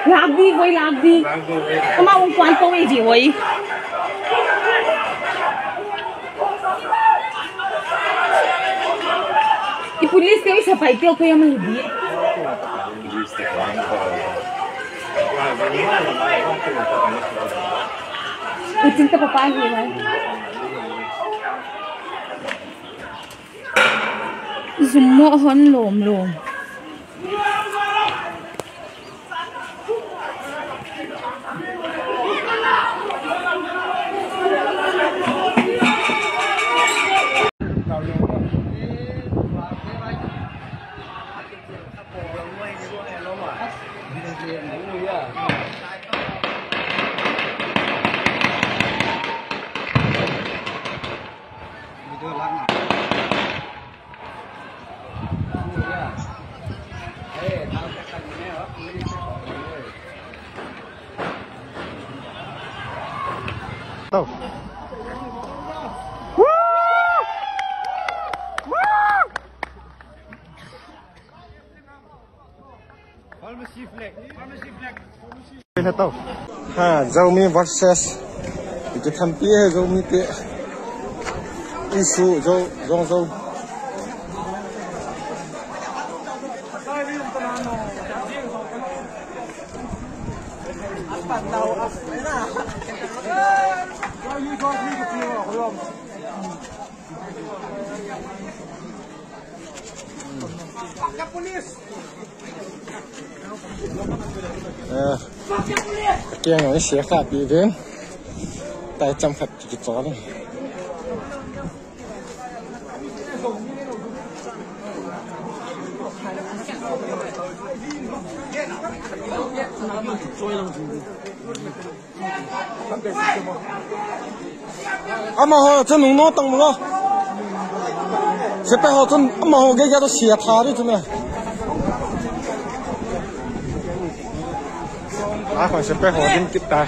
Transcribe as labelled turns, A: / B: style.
A: Lạc đi với lạc đi. Có mau ông quán công gì vậy? Cái police cái sẽ phải tiêu cái mà gì? Cái chính ta papai gì vậy? Zoom mo hon lom lom.
B: Đâu? Đây tao. Ha, Xiaomi versus itu tampil Xiaomi ke isu Zhou. Kia nói xé khả bị đến tại trăm phật chỉ có này. Mà họ chân nung nó tăng mà sẽ phải họ chân mà họ cái đó xé thà đi chứ này. Khoảng sẽ phải họ đến kịp tài.